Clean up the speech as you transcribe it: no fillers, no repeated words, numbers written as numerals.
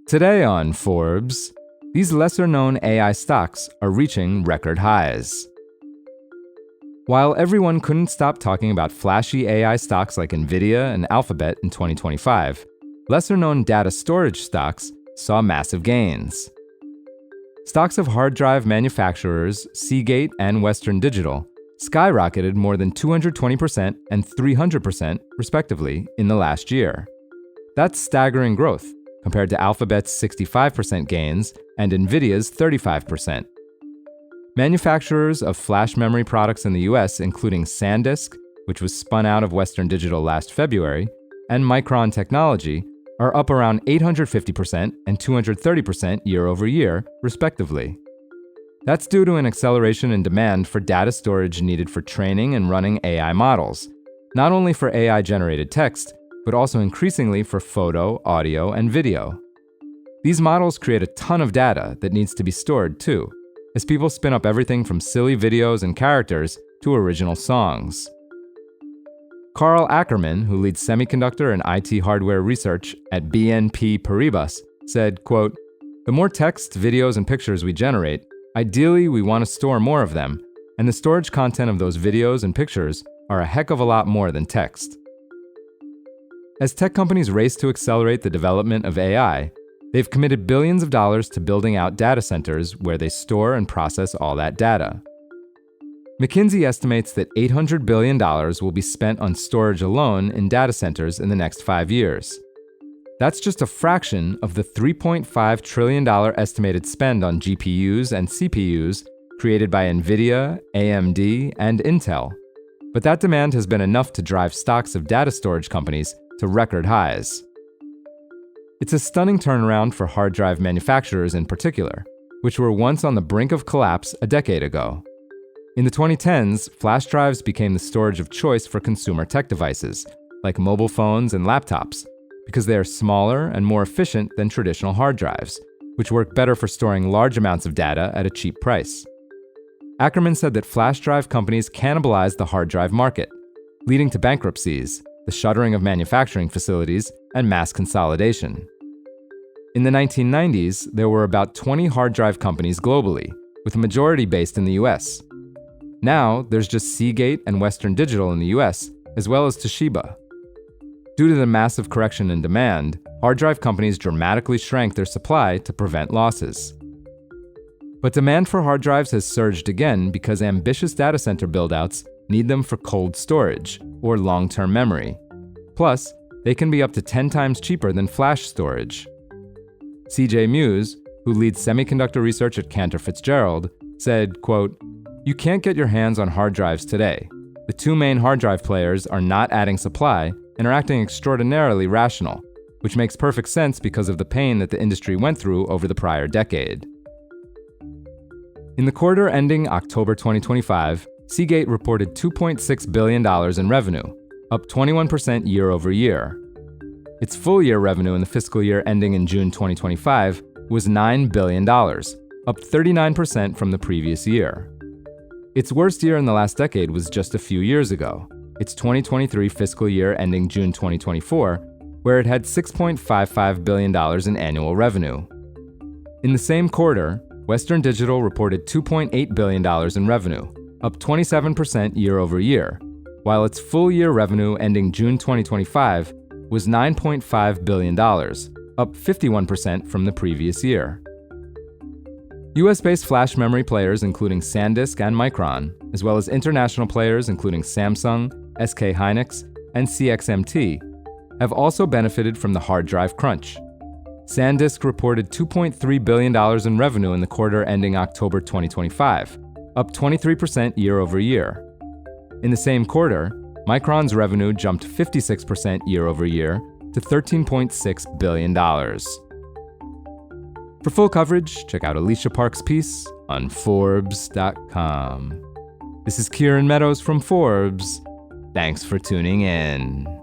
Today on Forbes, these lesser-known AI stocks are reaching record highs. While everyone couldn't stop talking about flashy AI stocks like Nvidia and Alphabet in 2025, lesser-known data storage stocks saw massive gains. Stocks of hard drive manufacturers Seagate and Western Digital skyrocketed more than 220% and 300% respectively in the last year. That's staggering growth compared to Alphabet's 65% gains and Nvidia's 35%. Manufacturers of flash memory products in the US, including SanDisk, which was spun out of Western Digital last February, and Micron Technology, are up around 850% and 230% year over year, respectively. That's due to an acceleration in demand for data storage needed for training and running AI models, not only for AI-generated text, but also increasingly for photo, audio, and video. These models create a ton of data that needs to be stored too, as people spin up everything from silly videos and characters to original songs. Carl Ackerman, who leads semiconductor and IT hardware research at BNP Paribas, said, quote, "The more text, videos, and pictures we generate, ideally we want to store more of them, and the storage content of those videos and pictures are a heck of a lot more than text." As tech companies race to accelerate the development of AI, they've committed billions of dollars to building out data centers where they store and process all that data. McKinsey estimates that $800 billion will be spent on storage alone in data centers in the next 5 years. That's just a fraction of the $3.5 trillion estimated spend on GPUs and CPUs created by Nvidia, AMD, and Intel. But that demand has been enough to drive stocks of data storage companies to record highs. It's a stunning turnaround for hard drive manufacturers in particular, which were once on the brink of collapse a decade ago. In the 2010s, flash drives became the storage of choice for consumer tech devices, like mobile phones and laptops, because they are smaller and more efficient than traditional hard drives, which work better for storing large amounts of data at a cheap price. Ackerman said that flash drive companies cannibalized the hard drive market, leading to bankruptcies, the shuttering of manufacturing facilities, and mass consolidation. In the 1990s, there were about 20 hard drive companies globally, with a majority based in the US. Now, there's just Seagate and Western Digital in the US, as well as Toshiba. Due to the massive correction in demand, hard drive companies dramatically shrank their supply to prevent losses. But demand for hard drives has surged again because ambitious data center buildouts need them for cold storage, or long-term memory. Plus, they can be up to 10 times cheaper than flash storage. CJ Muse, who leads semiconductor research at Cantor Fitzgerald, said, quote, "You can't get your hands on hard drives today. The two main hard drive players are not adding supply and are acting extraordinarily rational, which makes perfect sense because of the pain that the industry went through over the prior decade." In the quarter ending October 2025, Seagate reported $2.6 billion in revenue, up 21% year over year. Its full-year revenue in the fiscal year ending in June 2025 was $9 billion, up 39% from the previous year. Its worst year in the last decade was just a few years ago, its 2023 fiscal year ending June 2024, where it had $6.55 billion in annual revenue. In the same quarter, Western Digital reported $2.8 billion in revenue, up 27% year over year, while its full-year revenue ending June 2025 was $9.5 billion, up 51% from the previous year. US-based flash memory players including SanDisk and Micron, as well as international players including Samsung, SK Hynix, and CXMT, have also benefited from the hard drive crunch. SanDisk reported $2.3 billion in revenue in the quarter ending October 2025, up 23% year over year. In the same quarter, Micron's revenue jumped 56% year over year to $13.6 billion. For full coverage, check out Alicia Park's piece on forbes.com. This is Kieran Meadows from Forbes. Thanks for tuning in.